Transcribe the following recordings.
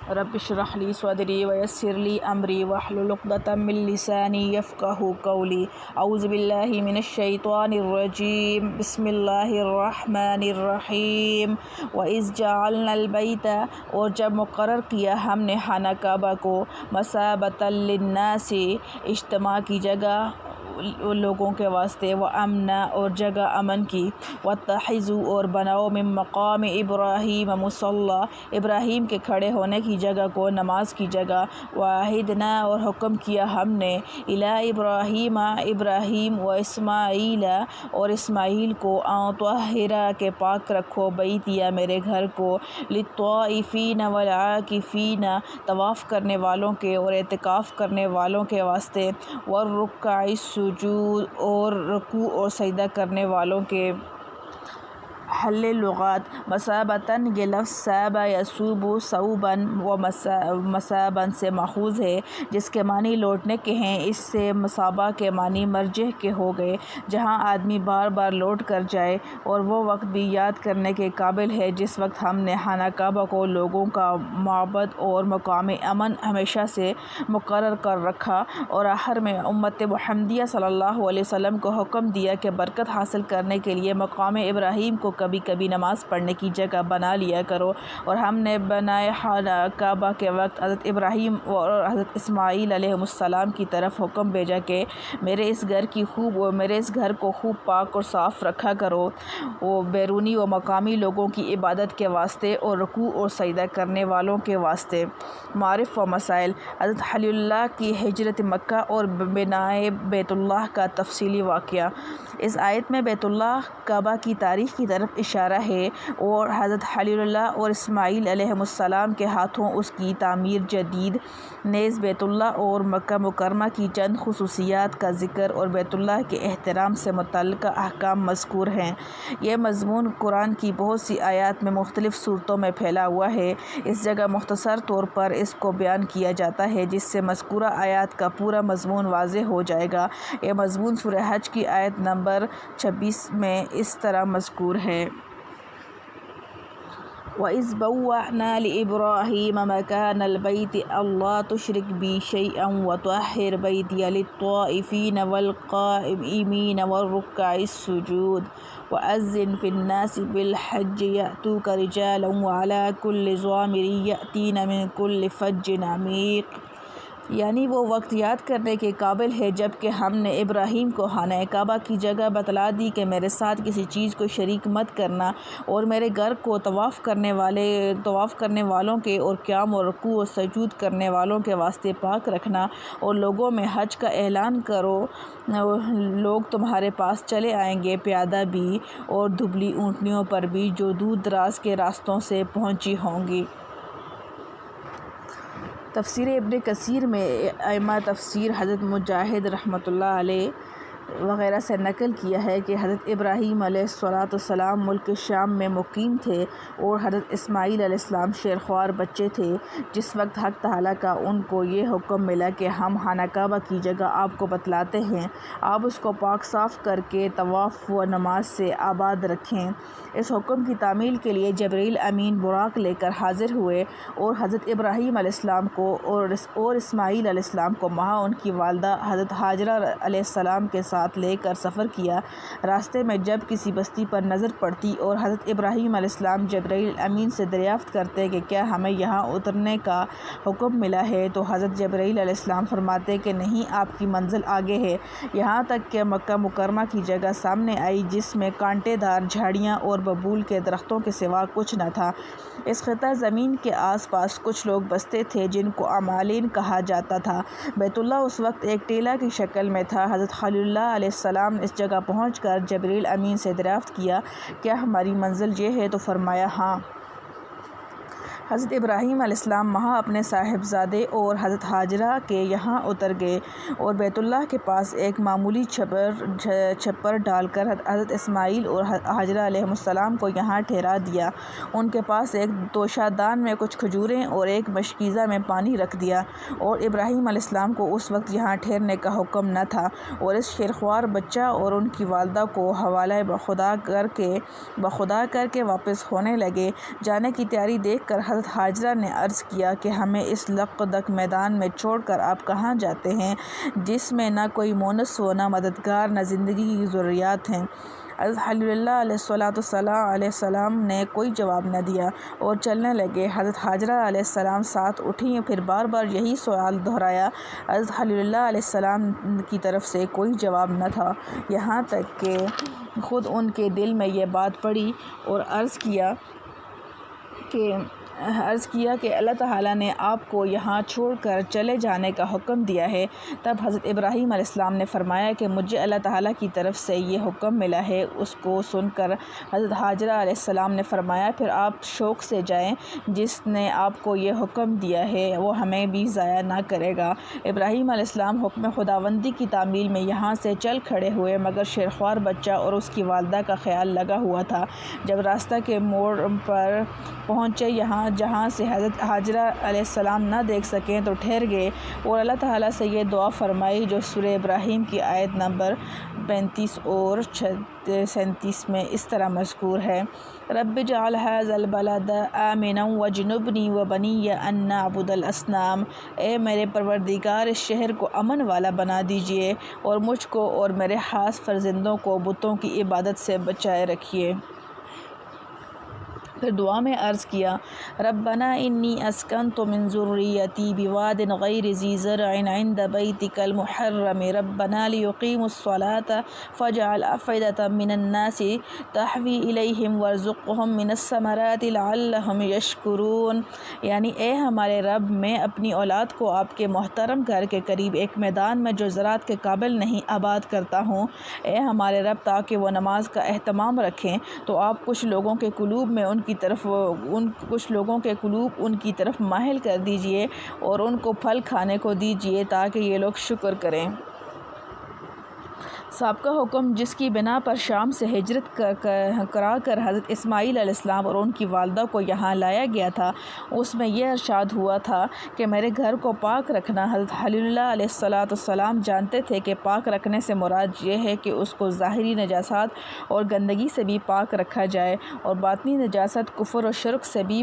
رب اشرح لی صدری ویسر لی امری واحلل عقدۃ من لسانی یفقہوا قولی اعوذ باللہ من الشیطان الرجیم بسم اللہ الرحمن الرحیم وَإِذْ جَعَلْنَا الْبَيْتَ اور جب مقرر کیا ہم نے خانہ کعبہ کو مثابۃ للناس اجتماع کی جگہ لوگوں کے واسطے وامنا اور جگہ امن کی واتخذوا اور بناؤ من مقام ابراہیم مصلی ابراہیم کے کھڑے ہونے کی جگہ کو نماز کی جگہ وعہدنا اور حکم کیا ہم نے الی ابراہیم ابراہیم و اسماعیل اور اسماعیل کو ان طہرا کے پاک رکھو بیتیا میرے گھر کو للطائفین والعاکفین طواف کرنے والوں کے اور اعتکاف کرنے والوں کے واسطے والرکع السجود اور رکوع اور سجدہ کرنے والوں کے۔ حل لغات مثابتاً یہ لفظ صابہ یصوب صوباً و مثاباً سے ماخوذ ہے جس کے معنی لوٹنے کے ہیں۔ اس سے مصابہ کے معنی مرجع کے ہو گئے جہاں آدمی بار بار لوٹ کر جائے، اور وہ وقت بھی یاد کرنے کے قابل ہے جس وقت ہم نے خانہ کعبہ کو لوگوں کا معبد اور مقام امن ہمیشہ سے مقرر کر رکھا، اور آخر میں امت محمدیہ صلی اللہ علیہ وسلم کو حکم دیا کہ برکت حاصل کرنے کے لیے مقام ابراہیم کو کبھی کبھی نماز پڑھنے کی جگہ بنا لیا کرو۔ اور ہم نے بنائے خانہ کعبہ کے وقت حضرت ابراہیم اور حضرت اسماعیل علیہ السلام کی طرف حکم بھیجا کہ میرے اس گھر کو خوب پاک اور صاف رکھا کرو، وہ بیرونی و مقامی لوگوں کی عبادت کے واسطے اور رکوع اور سجدہ کرنے والوں کے واسطے۔ معارف و مسائل۔ حضرت خلیل اللہ کی ہجرت مکہ اور بنائے بیت اللہ کا تفصیلی واقعہ۔ اس آیت میں بیت اللہ کعبہ کی تاریخ کی طرف اشارہ ہے، اور حضرت خلیل اللہ اور اسماعیل علیہ السلام کے ہاتھوں اس کی تعمیر جدید، نیز بیت اللہ اور مکہ مکرمہ کی چند خصوصیات کا ذکر اور بیت اللہ کے احترام سے متعلقہ احکام مذکور ہیں۔ یہ مضمون قرآن کی بہت سی آیات میں مختلف صورتوں میں پھیلا ہوا ہے۔ اس جگہ مختصر طور پر اس کو بیان کیا جاتا ہے جس سے مذکورہ آیات کا پورا مضمون واضح ہو جائے گا۔ یہ مضمون سورہ حج کی آیت نمبر 26 میں اس طرح مذکور ہے۔ وَإِذْ بَوَّأْنَا لِإِبْرَاهِيمَ مَكَانَ الْبَيْتِ أَلَّا تُشْرِكْ بِي شَيْئًا وَطَهِّرْ بَيْتِيَ لِلطَّائِفِينَ وَالْقَائِمِينَ وَالرُّكَّعِ السُّجُودِ وَأَذِّنْ فِي النَّاسِ بِالْحَجِّ يَأْتُوكَ رِجَالًا وَعَلَى كُلِّ ضَامِرٍ يَأْتِينَ مِنْ كُلِّ فَجٍّ عَمِيقٍ۔ یعنی وہ وقت یاد کرنے کے قابل ہے جب کہ ہم نے ابراہیم کو خانہ کعبہ کی جگہ بتلا دی کہ میرے ساتھ کسی چیز کو شریک مت کرنا، اور میرے گھر کو طواف کرنے والوں کے اور قیام اور رکوع و سجود کرنے والوں کے واسطے پاک رکھنا، اور لوگوں میں حج کا اعلان کرو، لوگ تمہارے پاس چلے آئیں گے، پیادہ بھی اور دبلی اونٹنیوں پر بھی، جو دور دراز کے راستوں سے پہنچی ہوں گی۔ تفسیر ابن کثیر میں ائمہ تفسیر حضرت مجاہد رحمۃ اللہ علیہ وغیرہ سے نقل کیا ہے کہ حضرت ابراہیم علیہ السلام ملک شام میں مقیم تھے، اور حضرت اسماعیل علیہ السلام شیرخوار بچے تھے جس وقت حق تعالیٰ کا ان کو یہ حکم ملا کہ ہم خانہ کعبہ کی جگہ آپ کو بتلاتے ہیں، آپ اس کو پاک صاف کر کے طواف و نماز سے آباد رکھیں۔ اس حکم کی تعمیل کے لیے جبرائیل امین براق لے کر حاضر ہوئے، اور حضرت ابراہیم علیہ السلام کو اور اسماعیل علیہ السلام کو وہاں ان کی والدہ حضرت ہاجرہ علیہ السلام کے ساتھ لے کر سفر کیا۔ راستے میں جب کسی بستی پر نظر پڑتی اور حضرت ابراہیم علیہ السلام جبرائیل امین سے دریافت کرتے کہ کیا ہمیں یہاں اترنے کا حکم ملا ہے، تو حضرت جبرائیل علیہ السلام فرماتے کہ نہیں، آپ کی منزل آگے ہے، یہاں تک کہ مکہ مکرمہ کی جگہ سامنے آئی جس میں کانٹے دار جھاڑیاں اور ببول کے درختوں کے سوا کچھ نہ تھا۔ اس خطہ زمین کے آس پاس کچھ لوگ بستے تھے جن کو عمالین کہا جاتا تھا۔ بیت اللہ اس وقت ایک ٹیلہ کی شکل میں تھا۔ حضرت خلیل اللہ علیہ السلام اس جگہ پہنچ کر جبرائیل امین سے دریافت کیا، کیا ہماری منزل یہ ہے؟ تو فرمایا ہاں۔ حضرت ابراہیم علیہ السلام وہاں اپنے صاحبزادے اور حضرت ہاجرہ کے یہاں اتر گئے، اور بیت اللہ کے پاس ایک معمولی چھپر ڈال کر حضرت اسماعیل اور ہاجرہ علیہ السلام کو یہاں ٹھہرا دیا۔ ان کے پاس ایک توشہ دان میں کچھ کھجوریں اور ایک مشکیزہ میں پانی رکھ دیا، اور ابراہیم علیہ السلام کو اس وقت یہاں ٹھہرنے کا حکم نہ تھا، اور اس شیرخوار بچہ اور ان کی والدہ کو حوالہ بخدا کر کے واپس ہونے لگے۔ جانے کی تیاری دیکھ کر حضرت حاجرہ نے عرض کیا کہ ہمیں اس لقدق میدان میں چھوڑ کر آپ کہاں جاتے ہیں جس میں نہ کوئی مونس ہو، نہ مددگار، نہ زندگی کی ضروریات ہیں۔ حضرت خلیل اللہ علیہ السلام نے کوئی جواب نہ دیا اور چلنے لگے۔ حضرت حاجرہ علیہ السلام ساتھ اٹھیں، پھر بار بار یہی سوال دہرایا۔ حضرت خلیل اللہ علیہ السلام کی طرف سے کوئی جواب نہ تھا، یہاں تک کہ خود ان کے دل میں یہ بات پڑی اور عرض کیا کہ اللہ تعالیٰ نے آپ کو یہاں چھوڑ کر چلے جانے کا حکم دیا ہے۔ تب حضرت ابراہیم علیہ السلام نے فرمایا کہ مجھے اللہ تعالیٰ کی طرف سے یہ حکم ملا ہے۔ اس کو سن کر حضرت حاجرہ علیہ السلام نے فرمایا پھر آپ شوق سے جائیں، جس نے آپ کو یہ حکم دیا ہے وہ ہمیں بھی ضائع نہ کرے گا۔ ابراہیم علیہ السلام حکم خداوندی کی تعمیل میں یہاں سے چل کھڑے ہوئے، مگر شیرخوار بچہ اور اس کی والدہ کا خیال لگا ہوا تھا۔ جب راستہ کے موڑ پر پہنچے جہاں سے حضرت حاجرہ علیہ السلام نہ دیکھ سکیں تو ٹھہر گئے اور اللہ تعالیٰ سے یہ دعا فرمائی جو سورہ ابراہیم کی آیت نمبر 35 اور 37 میں اس طرح مذکور ہے: رب اجعل هذا البلد آمنا واجنبنی وبنی ان نعبد الاصنام۔ اے میرے پروردگار، اس شہر کو امن والا بنا دیجیے اور مجھ کو اور میرے خاص فرزندوں کو بتوں کی عبادت سے بچائے رکھیے۔ پھر دعا میں عرض کیا: ربنا انی اسکنت من ذریتی بواد غیر ذی زرع عند بیتک المحرم ربنا لیقیموا الصلاة فاجعل افئدة من الناس تہوی الیہم وارزقہم من الثمرات لعلہم یشکرون۔ یعنی اے ہمارے رب، میں اپنی اولاد کو آپ کے محترم گھر کے قریب ایک میدان میں جو زراعت کے قابل نہیں آباد کرتا ہوں۔ اے ہمارے رب، تاکہ وہ نماز کا اہتمام رکھیں تو آپ کچھ لوگوں کے قلوب ان کی طرف مائل کر دیجئے اور ان کو پھل کھانے کو دیجئے تاکہ یہ لوگ شکر کریں۔ سابقہ حکم جس کی بنا پر شام سے ہجرت کرا کر حضرت اسماعیل علیہ السلام اور ان کی والدہ کو یہاں لایا گیا تھا، اس میں یہ ارشاد ہوا تھا کہ میرے گھر کو پاک رکھنا۔ حضرت خلیل اللہ علیہ السلام جانتے تھے کہ پاک رکھنے سے مراد یہ ہے کہ اس کو ظاہری نجاست اور گندگی سے بھی پاک رکھا جائے اور باطنی نجاست، کفر و شرک سے بھی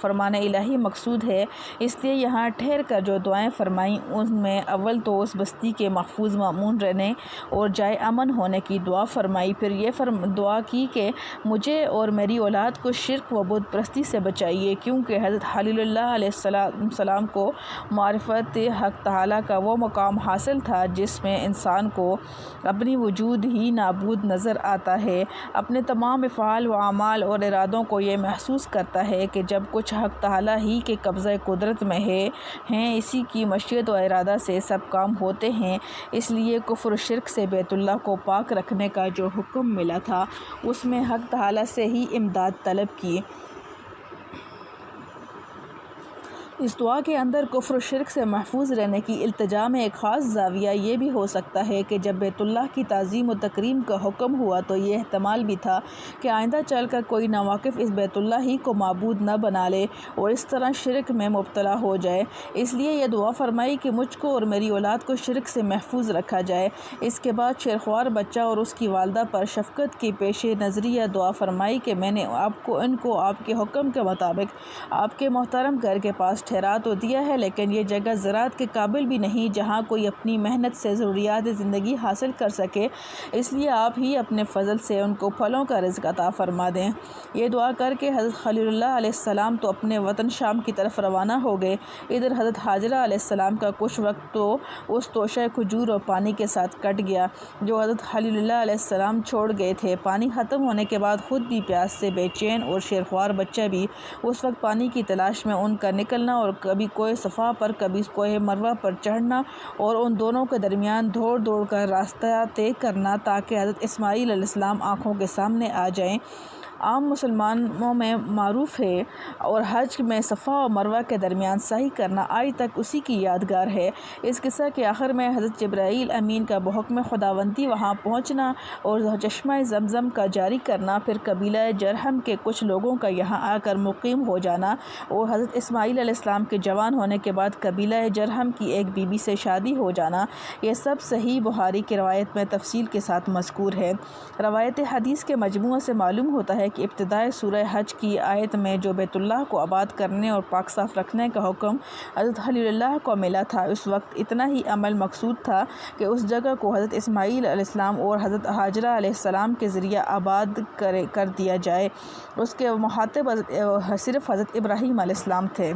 فرمان الہی مقصود ہے۔ اس لیے یہاں ٹھہر کر جو دعائیں فرمائیں ان میں اول تو اس بستی کے محفوظ مامون رہنے اور جائے امن ہونے کی دعا فرمائی، پھر یہ دعا کی کہ مجھے اور میری اولاد کو شرک و بت پرستی سے بچائیے، کیونکہ حضرت خلیل اللہ علیہ السلام کو معرفت حق تعالیٰ کا وہ مقام حاصل تھا جس میں انسان کو اپنی وجود ہی معبود نظر آتا ہے، اپنے تمام افعال و اعمال اور ارادوں کو یہ محسوس کرتا ہے کہ جب کچھ حق تعالیٰ ہی کے قبضہ قدرت میں ہیں، اسی کی مشیت و ارادہ سے سب کام ہوتے ہیں۔ اس لیے کفر و شرک سے بیت اللہ کو پاک رکھنے کا جو حکم ملا تھا اس میں حق تعالیٰ سے ہی امداد طلب کی۔ اس دعا کے اندر کفر و شرک سے محفوظ رہنے کی التجا میں ایک خاص زاویہ یہ بھی ہو سکتا ہے کہ جب بیت اللہ کی تعظیم و تکریم کا حکم ہوا تو یہ احتمال بھی تھا کہ آئندہ چل کر کوئی ناواقف اس بیت اللہ ہی کو معبود نہ بنا لے اور اس طرح شرک میں مبتلا ہو جائے۔ اس لیے یہ دعا فرمائی کہ مجھ کو اور میری اولاد کو شرک سے محفوظ رکھا جائے۔ اس کے بعد شیرخوار بچہ اور اس کی والدہ پر شفقت کی پیش نظری یہ دعا فرمائی کہ میں نے ان کو آپ کے حکم کے مطابق آپ کے محترم گھر کے پاس ٹھہرا تو دیا ہے، لیکن یہ جگہ زراعت کے قابل بھی نہیں جہاں کوئی اپنی محنت سے ضروریات زندگی حاصل کر سکے، اس لیے آپ ہی اپنے فضل سے ان کو پھلوں کا رزق عطا فرما دیں۔ یہ دعا کر کے حضرت خلیل اللہ علیہ السلام تو اپنے وطن شام کی طرف روانہ ہو گئے۔ ادھر حضرت حاجرہ علیہ السلام کا کچھ وقت تو اس توشہ کھجور اور پانی کے ساتھ کٹ گیا جو حضرت خلیل اللہ علیہ السلام چھوڑ گئے تھے۔ پانی ختم ہونے کے بعد خود بھی پیاس سے بے چین اور شیرخوار بچہ بھی۔ اس وقت پانی کی تلاش میں ان کا نکلنا اور کبھی کوہ صفا پر کبھی کوہ مروہ پر چڑھنا اور ان دونوں کے درمیان دوڑ کر راستہ طے کرنا تاکہ حضرت اسماعیل علیہ السلام آنکھوں کے سامنے آ جائیں، عام مسلمانوں میں معروف ہے، اور حج میں صفا اور مروہ کے درمیان سعی کرنا آج تک اسی کی یادگار ہے۔ اس قصہ کے آخر میں حضرت جبرائیل امین کا بحکم خداوندی وہاں پہنچنا اور چشمہ زمزم کا جاری کرنا، پھر قبیلہ جرہم کے کچھ لوگوں کا یہاں آ کر مقیم ہو جانا اور حضرت اسماعیل علیہ السلام کے جوان ہونے کے بعد قبیلہ جرہم کی ایک بی بی سے شادی ہو جانا، یہ سب صحیح بخاری کی روایت میں تفصیل کے ساتھ مذکور ہے۔ روایت حدیث کے مجموعہ سے معلوم ہوتا ہے کہ ابتدائی سورہ حج کی آیت میں جو بیت اللہ کو آباد کرنے اور پاک صاف رکھنے کا حکم حضرت خلیل اللہ کو ملا تھا، اس وقت اتنا ہی عمل مقصود تھا کہ اس جگہ کو حضرت اسماعیل علیہ السلام اور حضرت ہاجرہ علیہ السلام کے ذریعہ آباد کر دیا جائے۔ اس کے مخاطب صرف حضرت ابراہیم علیہ السلام تھے،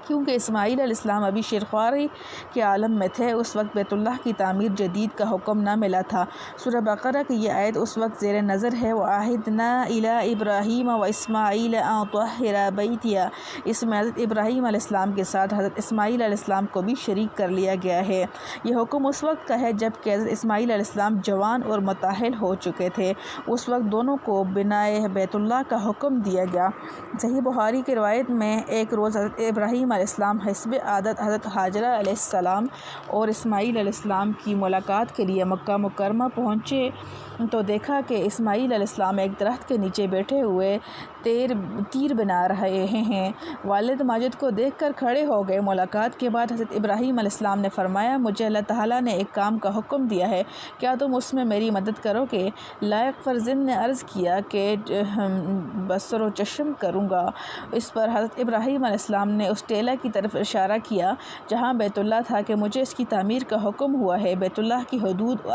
کیونکہ اسماعیل علیہ السلام ابھی شیرخواری کے عالم میں تھے۔ اس وقت بیت اللہ کی تعمیر جدید کا حکم نہ ملا تھا۔ سورہ بقرہ کی یہ آیت اس وقت زیر نظر ہے۔ وَعَهِدْنَا إِلَىٰ إِبْرَاهِيمَ وَإِسْمَاعِيلَ أَن طَهِّرَ بَيْتِيَ، اس میں حضرت ابراہیم علیہ السلام کے ساتھ حضرت اسماعیل علیہ السلام کو بھی شریک کر لیا گیا ہے۔ یہ حکم اس وقت کا ہے جب کہ حضرت اسماعیل علیہ السلام جوان اور متاہل ہو چکے تھے، اس وقت دونوں کو بنائے بیت اللہ کا حکم دیا گیا۔ صحیح بخاری کی روایت میں ایک روز حضرت ابراہیم علیہ السلام حسب عادت حضرت ہاجرہ علیہ السلام اور اسماعیل علیہ السلام کی ملاقات کے لیے مکہ مکرمہ پہنچے تو دیکھا کہ اسماعیل علیہ السلام ایک درخت کے نیچے بیٹھے ہوئے تیر بنا رہے ہیں۔ والد ماجد کو دیکھ کر کھڑے ہو گئے۔ ملاقات کے بعد حضرت ابراہیم علیہ السلام نے فرمایا، مجھے اللہ تعالیٰ نے ایک کام کا حکم دیا ہے، کیا تم اس میں میری مدد کرو گے؟ لائق فرزند نے عرض کیا کہ بصر و چشم کروں گا۔ اس پر حضرت ابراہیم علیہ السلام نے اس ٹیلہ کی طرف اشارہ کیا جہاں بیت اللہ تھا کہ مجھے اس کی تعمیر کا حکم ہوا ہے۔ بیت اللہ کی حدود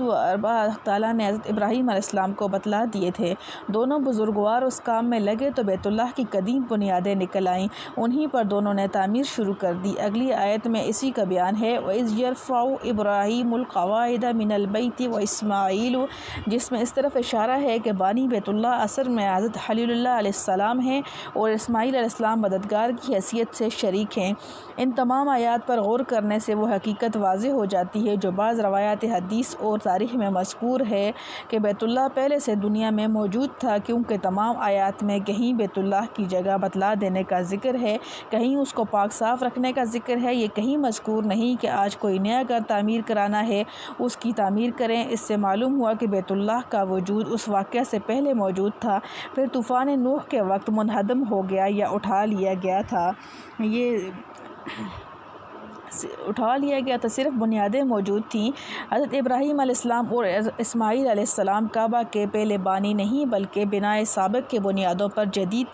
و اربع تعالیٰ نے حضرت ابراہیم علیہ السلام کو بتلا دیے تھے۔ دونوں بزرگوار اس کام میں لگے تو بیت اللہ کی قدیم بنیادیں نکل آئیں، انہی پر دونوں نے تعمیر شروع کر دی۔ اگلی آیت میں اسی کا بیان ہے، وَإِذْ يَرْفَعُ إِبْرَاهِيمُ الْقَوَاعِدَ مِنَ الْبَيْتِ وَإِسْمَاعِيلُ، جس میں اس طرف اشارہ ہے کہ بانی بیت اللہ اصل میں حضرت خلیل اللہ علیہ السلام ہیں اور اسماعیل علیہ السلام مددگار کی حیثیت سے شریک ہیں۔ ان تمام آیات پر غور کرنے سے وہ حقیقت واضح ہو جاتی ہے جو بعض روایات حدیث اور تاریخ میں مذکور ہے کہ بیت اللہ پہلے سے دنیا میں موجود تھا، کیونکہ تمام آیات میں کہیں بیت اللہ کی جگہ بتلا دینے کا ذکر ہے، کہیں اس کو پاک صاف رکھنے کا ذکر ہے۔ یہ کہیں مذکور نہیں کہ آج کوئی نیا گھر تعمیر کرانا ہے اس کی تعمیر کریں۔ اس سے معلوم ہوا کہ بیت اللہ کا وجود اس واقعہ سے پہلے موجود تھا، پھر طوفان نوح کے وقت منہدم ہو گیا یا اٹھا لیا گیا تھا۔ صرف بنیادیں موجود تھیں۔ حضرت ابراہیم علیہ السلام اور اسماعیل علیہ السلام کعبہ کے پہلے بانی نہیں بلکہ بنائے سابق کے بنیادوں پر جدید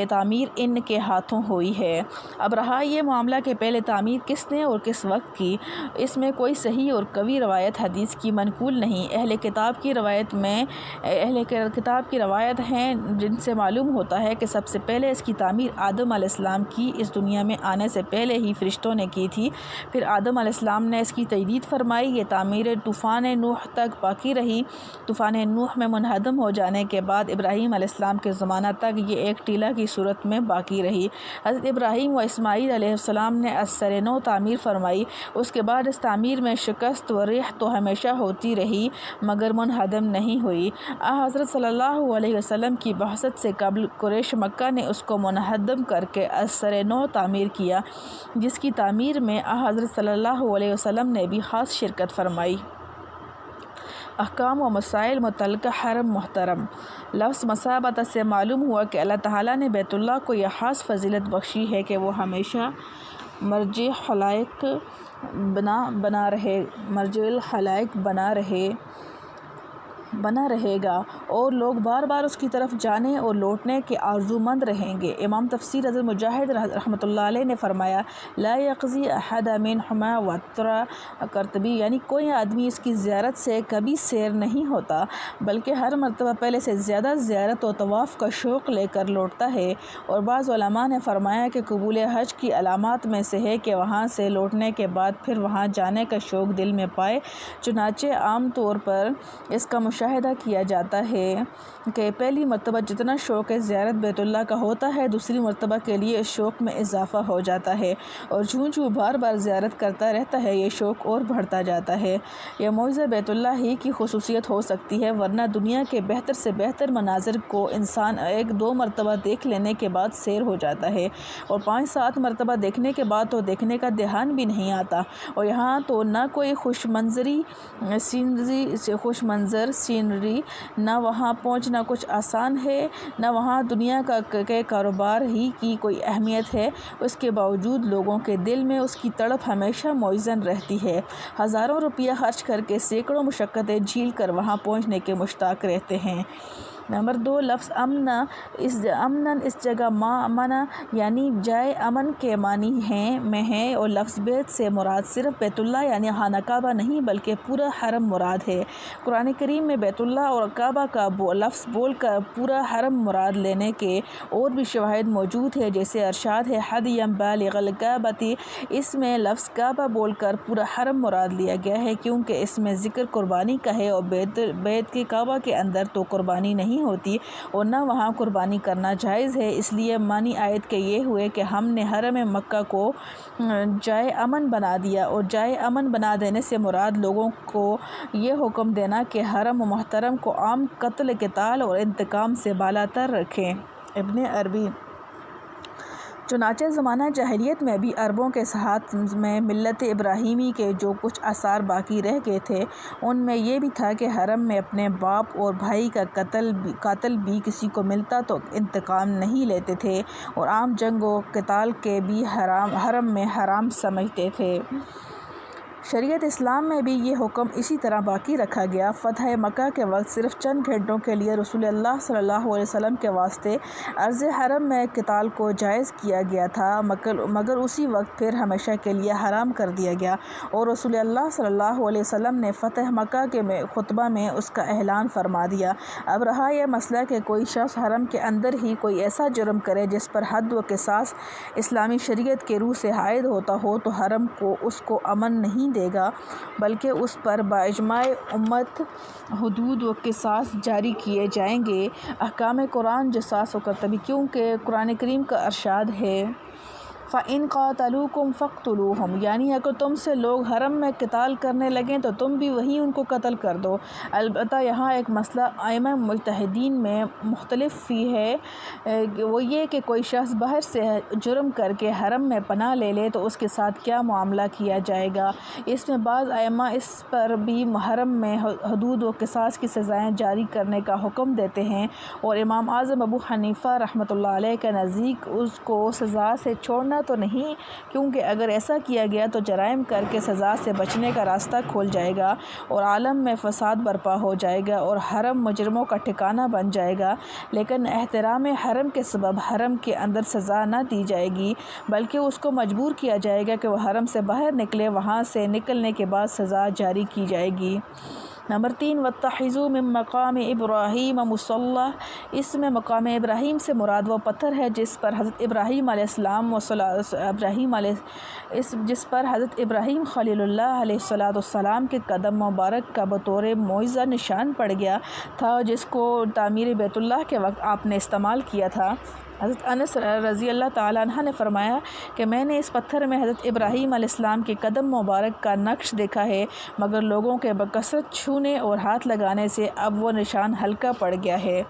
تعمیر ان کے ہاتھوں ہوئی ہے۔ اب رہا یہ معاملہ کہ پہلے تعمیر کس نے اور کس وقت کی، اس میں کوئی صحیح اور قوی روایت حدیث کی منقول نہیں۔ اہل کتاب کی روایت ہیں جن سے معلوم ہوتا ہے کہ سب سے پہلے اس کی تعمیر آدم علیہ السلام کی اس دنیا میں آنے سے پہلے ہی فرشتوں نے کی تھی، پھر آدم علیہ السلام نے اس کی تجدید فرمائی۔ یہ تعمیر طوفان نوح تک باقی رہی۔ طوفان نوح میں منہدم ہو جانے کے بعد ابراہیم علیہ السلام کے زمانہ تک یہ ایک ٹیلہ کی صورت میں باقی رہی۔ حضرت ابراہیم و اسماعیل علیہ السلام نے از سر نو تعمیر فرمائی۔ اس کے بعد اس تعمیر میں شکست و ریح تو ہمیشہ ہوتی رہی مگر منہدم نہیں ہوئی۔ حضرت صلی اللہ علیہ وسلم کی بعثت سے قبل قریش مکہ نے اس کو منہدم کر کے از سر نو تعمیر کیا، جس کی تعمیر میں حضرت صلی اللہ علیہ وسلم نے بھی خاص شرکت فرمائی۔ احکام و مسائل متعلقہ حرم محترم۔ لفظ مثابت سے معلوم ہوا کہ اللہ تعالیٰ نے بیت اللہ کو یہ خاص فضیلت بخشی ہے کہ وہ ہمیشہ مرجع خلائق بنا رہے گا اور لوگ بار بار اس کی طرف جانے اور لوٹنے کے آرزومند رہیں گے۔ امام تفسیر حضرت مجاہد رحمۃ اللہ علیہ نے فرمایا، لا یقضی احد منہما وتر کرتبی، یعنی کوئی آدمی اس کی زیارت سے کبھی سیر نہیں ہوتا بلکہ ہر مرتبہ پہلے سے زیادہ زیارت و طواف کا شوق لے کر لوٹتا ہے۔ اور بعض علماء نے فرمایا کہ قبول حج کی علامات میں سے ہے کہ وہاں سے لوٹنے کے بعد پھر وہاں جانے کا شوق دل میں پائے۔ چنانچہ عام طور پر اس کا مشاہدہ کیا جاتا ہے کہ پہلی مرتبہ جتنا شوق زیارت بیت اللہ کا ہوتا ہے، دوسری مرتبہ کے لیے اس شوق میں اضافہ ہو جاتا ہے، اور چوں بار بار زیارت کرتا رہتا ہے یہ شوق اور بڑھتا جاتا ہے۔ یہ معجزہ بیت اللہ ہی کی خصوصیت ہو سکتی ہے، ورنہ دنیا کے بہتر سے بہتر مناظر کو انسان 1-2 مرتبہ دیکھ لینے کے بعد سیر ہو جاتا ہے، اور 5-7 مرتبہ دیکھنے کے بعد تو دیکھنے کا دھیان بھی نہیں آتا۔ اور یہاں تو نہ کوئی خوش منظر سینری، نہ وہاں پہنچنا کچھ آسان ہے، نہ وہاں دنیا کے کاروبار ہی کی کوئی اہمیت ہے۔ اس کے باوجود لوگوں کے دل میں اس کی تڑپ ہمیشہ موزن رہتی ہے۔ ہزاروں روپیہ خرچ کر کے سینکڑوں مشقتیں جھیل کر وہاں پہنچنے کے مشتاق رہتے ہیں۔ نمبر 2، لفظ امنن اس جگہ امن یعنی جائے امن کے معنی میں ہے، اور لفظ بیت سے مراد صرف بیت اللہ یعنی خانہ کعبہ نہیں بلکہ پورا حرم مراد ہے۔ قرآن کریم میں بیت اللہ اور کعبہ کا لفظ بول کر پورا حرم مراد لینے کے اور بھی شواہد موجود ہیں، جیسے ارشاد ہے حدیا بالغ الکعبۃ، اس میں لفظ کعبہ بول کر پورا حرم مراد لیا گیا ہے کیونکہ اس میں ذکر قربانی کا ہے، اور بیت کے کعبہ کے اندر تو قربانی نہیں ہوتی اور نہ وہاں قربانی کرنا جائز ہے۔ اس لیے معنی آیت کے یہ ہوئے کہ ہم نے حرم مکہ کو جائے امن بنا دیا، اور جائے امن بنا دینے سے مراد لوگوں کو یہ حکم دینا کہ حرم محترم کو عام قتل قتال اور انتقام سے بالاتر رکھیں۔ ابن عربی: چنانچہ زمانہ جاہلیت میں بھی عربوں کے ہاتھ میں ملت ابراہیمی کے جو کچھ آثار باقی رہ گئے تھے ان میں یہ بھی تھا کہ حرم میں اپنے باپ اور بھائی کا قاتل بھی کسی کو ملتا تو انتقام نہیں لیتے تھے، اور عام جنگ و قتال کے بھی حرم میں حرام سمجھتے تھے۔ شریعت اسلام میں بھی یہ حکم اسی طرح باقی رکھا گیا۔ فتح مکہ کے وقت صرف چند گھنٹوں کے لیے رسول اللہ صلی اللہ علیہ وسلم کے واسطے ارض حرم میں قتال کو جائز کیا گیا تھا، مگر اسی وقت پھر ہمیشہ کے لیے حرام کر دیا گیا، اور رسول اللہ صلی اللہ علیہ وسلم نے فتح مکہ کے خطبہ میں اس کا اعلان فرما دیا۔ اب رہا یہ مسئلہ کہ کوئی شخص حرم کے اندر ہی کوئی ایسا جرم کرے جس پر حد و قصاص اسلامی شریعت کے روح سے عائد ہوتا ہو تو حرم کو اس کو امن نہیں دے گا، بلکہ اس پر باجماع امت حدود و قصاص جاری کیے جائیں گے۔ احکام قرآن جساس و کرتبی، کیونکہ قرآن کریم کا ارشاد ہے فَإِن قَاتَلُوكُمْ فَاقْتُلُوهُمْ، یعنی اگر تم سے لوگ حرم میں قتال کرنے لگیں تو تم بھی وہیں ان کو قتل کر دو۔ البتہ یہاں ایک مسئلہ ائمہ مجتہدین میں مختلف فی ہے، وہ یہ کہ کوئی شخص باہر سے جرم کر کے حرم میں پناہ لے لے تو اس کے ساتھ کیا معاملہ کیا جائے گا۔ اس میں بعض ائمہ اس پر بھی حرم میں حدود و قصاص کی سزائیں جاری کرنے کا حکم دیتے ہیں، اور امام اعظم ابو حنیفہ رحمۃ اللہ علیہ کے نزدیک اس کو سزا سے چھوڑنا تو نہیں، کیونکہ اگر ایسا کیا گیا تو جرائم کر کے سزا سے بچنے کا راستہ کھول جائے گا اور عالم میں فساد برپا ہو جائے گا اور حرم مجرموں کا ٹھکانہ بن جائے گا۔ لیکن احترام حرم کے سبب حرم کے اندر سزا نہ دی جائے گی، بلکہ اس کو مجبور کیا جائے گا کہ وہ حرم سے باہر نکلے، وہاں سے نکلنے کے بعد سزا جاری کی جائے گی۔ نمبر 3، وَاتَّخِذُوا مِن مَّقَامِ إِبْرَاهِيمَ مُصَلًّى، اس میں مقام ابراہیم سے مراد وہ پتھر ہے جس پر حضرت ابراہیم خلیل اللہ علیہ السلام کے قدم مبارک کا بطور معجزہ نشان پڑ گیا تھا، جس کو تعمیر بیت اللہ کے وقت آپ نے استعمال کیا تھا۔ حضرت انس رضی اللہ تعالیٰ عنہ نے فرمایا کہ میں نے اس پتھر میں حضرت ابراہیم علیہ السلام کے قدم مبارک کا نقش دیکھا ہے، مگر لوگوں کے بکثرت چھونے اور ہاتھ لگانے سے اب وہ نشان ہلکا پڑ گیا ہے۔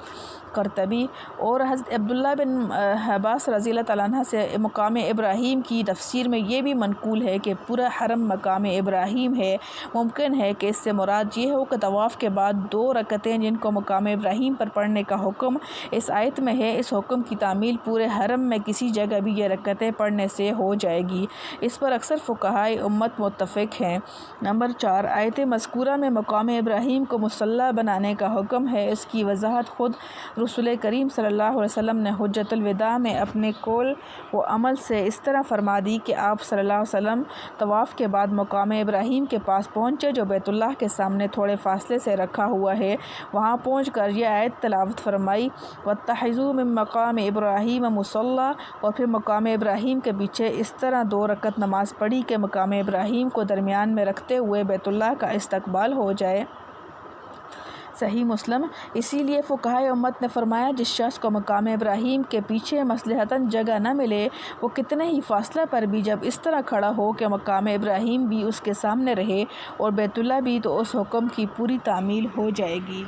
قرطبی اور حضرت عبداللہ بن عباس رضی اللہ تعالیٰ عنہ سے مقام ابراہیم کی تفسیر میں یہ بھی منقول ہے کہ پورا حرم مقام ابراہیم ہے۔ ممکن ہے کہ اس سے مراد یہ ہو کہ طواف کے بعد 2 رکعتیں جن کو مقام ابراہیم پر پڑھنے کا حکم اس آیت میں ہے، اس حکم کی تعمیل پورے حرم میں کسی جگہ بھی یہ رکعتیں پڑھنے سے ہو جائے گی۔ اس پر اکثر فقہائے امت متفق ہیں۔ نمبر 4، آیت مذکورہ میں مقام ابراہیم کو مصلی بنانے کا حکم ہے۔ اس کی وضاحت خود رسول کریم صلی اللہ علیہ وسلم نے حجۃ الوداع میں اپنے قول و عمل سے اس طرح فرما دی کہ آپ صلی اللہ علیہ وسلم طواف کے بعد مقام ابراہیم کے پاس پہنچے جو بیت اللہ کے سامنے تھوڑے فاصلے سے رکھا ہوا ہے۔ وہاں پہنچ کر یہ آیت تلاوت فرمائی وَاتَّخِذُوا مِن مَّقَامِ إِبْرَاهِيمَ مُصَلًّى، اور پھر مقام ابراہیم کے پیچھے اس طرح 2 رکعت نماز پڑھی کہ مقام ابراہیم کو درمیان میں رکھتے ہوئے بیت اللہ کا استقبال ہو جائے۔ صحیح مسلم۔ اسی لیے فقہائے امت نے فرمایا جس شخص کو مقام ابراہیم کے پیچھے مصلحتاً جگہ نہ ملے وہ کتنے ہی فاصلہ پر بھی جب اس طرح کھڑا ہو کہ مقام ابراہیم بھی اس کے سامنے رہے اور بیت اللہ بھی، تو اس حکم کی پوری تعمیل ہو جائے گی۔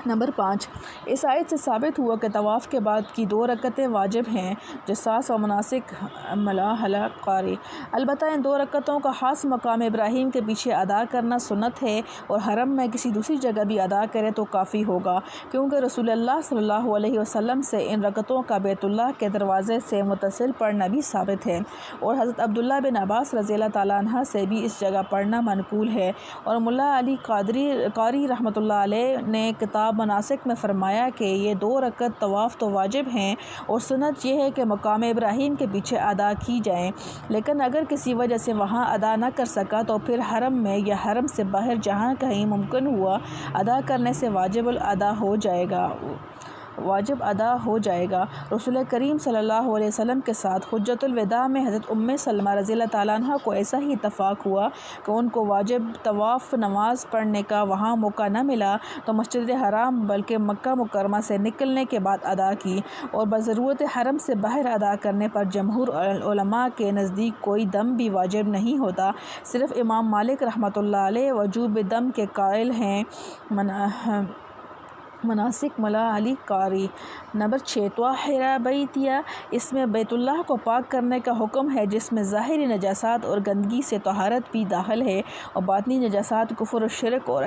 نمبر 5، اس آیت سے ثابت ہوا کہ طواف کے بعد کی 2 رکعتیں واجب ہیں، جساس و مناسک ملاحلہ قاری۔ البتہ ان 2 رکعتوں کا خاص مقام ابراہیم کے پیچھے ادا کرنا سنت ہے، اور حرم میں کسی دوسری جگہ بھی ادا کرے تو کافی ہوگا، کیونکہ رسول اللہ صلی اللہ علیہ وسلم سے ان رکعتوں کا بیت اللہ کے دروازے سے متصل پڑھنا بھی ثابت ہے، اور حضرت عبداللہ بن عباس رضی اللہ تعالیٰ عنہ سے بھی اس جگہ پڑھنا منقول ہے، اور ملا علی قاری رحمۃ اللہ علیہ نے کتاب مناسک میں فرمایا کہ یہ 2 رکعت طواف تو واجب ہیں، اور سنت یہ ہے کہ مقام ابراہیم کے پیچھے ادا کی جائیں، لیکن اگر کسی وجہ سے وہاں ادا نہ کر سکا تو پھر حرم میں یا حرم سے باہر جہاں کہیں ممکن ہوا ادا کرنے سے واجب ادا ہو جائے گا۔ رسول کریم صلی اللہ علیہ وسلم کے ساتھ حجۃ الوداع میں حضرت ام سلمہ رضی اللہ تعالیٰ عنہ کو ایسا ہی اتفاق ہوا کہ ان کو واجب طواف نماز پڑھنے کا وہاں موقع نہ ملا تو مسجد حرام بلکہ مکہ مکرمہ سے نکلنے کے بعد ادا کی، اور بضرورت حرم سے باہر ادا کرنے پر جمہور علماء کے نزدیک کوئی دم بھی واجب نہیں ہوتا، صرف امام مالک رحمۃ اللہ علیہ وجوب دم کے قائل ہیں۔ مناسک ملا علی قاری۔ نمبر 6، طاہرہ بیتیہ، اس میں بیت اللہ کو پاک کرنے کا حکم ہے، جس میں ظاہری نجاسات اور گندگی سے طہارت بھی داخل ہے، اور باطنی نجاسات کفر و شرک اور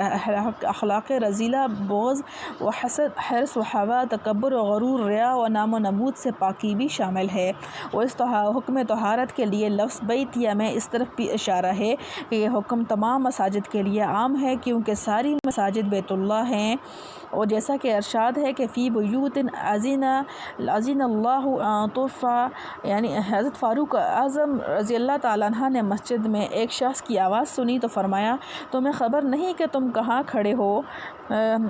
اخلاق رذیلہ، بغض و حسد، حرص و ہوا، تکبر و غرور، ریا و نام و نمود سے پاکی بھی شامل ہے، اور اس حکم طہارت کے لیے لفظ بیتیہ میں اس طرف بھی اشارہ ہے کہ یہ حکم تمام مساجد کے لیے عام ہے، کیونکہ ساری مساجد بیت اللہ ہیں، اور جیسا کہ ارشاد ہے کہ فی بیوت اذن اللہ ترفع، یعنی حضرت فاروق اعظم رضی اللہ تعالیٰ عنہ نے مسجد میں ایک شخص کی آواز سنی تو فرمایا، تمہیں خبر نہیں کہ تم کہاں کھڑے ہو؟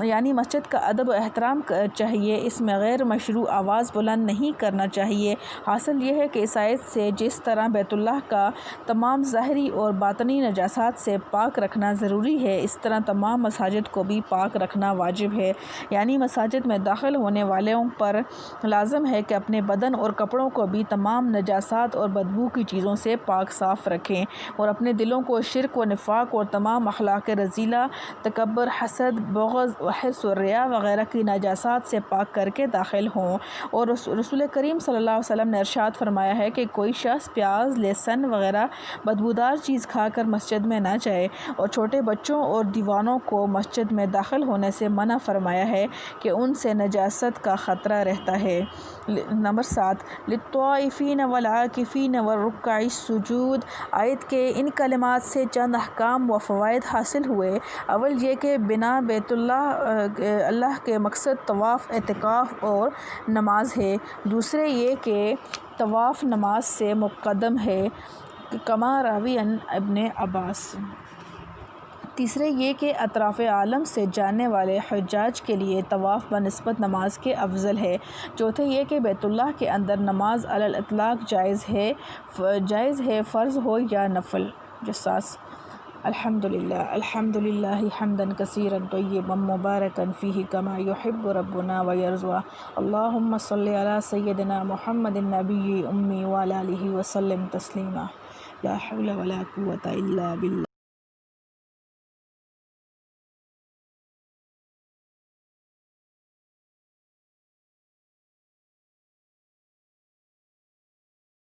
یعنی مسجد کا ادب و احترام چاہیے، اس میں غیر مشروع آواز بلند نہیں کرنا چاہیے۔ حاصل یہ ہے کہ اس آیت سے جس طرح بیت اللہ کا تمام ظاہری اور باطنی نجاسات سے پاک رکھنا ضروری ہے، اس طرح تمام مساجد کو بھی پاک رکھنا واجب ہے، یعنی مساجد میں داخل ہونے والوں پر لازم ہے کہ اپنے بدن اور کپڑوں کو بھی تمام نجاسات اور بدبو کی چیزوں سے پاک صاف رکھیں، اور اپنے دلوں کو شرک و نفاق اور تمام اخلاق رذیلہ، تکبر، حسد، بغض و حرص و ریا وغیرہ کی نجاسات سے پاک کر کے داخل ہوں۔ اور رسول کریم صلی اللہ علیہ وسلم نے ارشاد فرمایا ہے کہ کوئی شخص پیاز، لہسن وغیرہ بدبودار چیز کھا کر مسجد میں نہ جائے، اور چھوٹے بچوں اور دیوانوں کو مسجد میں داخل ہونے سے منع فرمایا ہے کہ ان سے نجاست کا خطرہ رہتا ہے۔ نمبر 7، للطوافین والعاکفین والرکع السجود، آیت کے ان کلمات سے چند احکام و فوائد حاصل ہوئے۔ اول یہ کہ بنا بیت اللہ کے مقصد طواف، اعتکاف اور نماز ہے۔ دوسرے یہ کہ طواف نماز سے مقدم ہے، کما راوی عن ابن عباس۔ تیسرے یہ کہ اطراف عالم سے جانے والے حجاج کے لیے طواف بنسبت نماز کے افضل ہے۔ چوتھے یہ کہ بیت اللہ کے اندر نماز علی الاطلاق جائز ہے، فرض ہو یا نفل۔ جساس۔ الحمدللہ حمدا کثیرا طیبا مبارکا فیہ کما یحب ربنا ویرضی۔ اللہم صلی علی سیدنا محمد النبی امی وعلی آلہ وسلم تسلیما۔ لا حول ولا قوة الا باللہ۔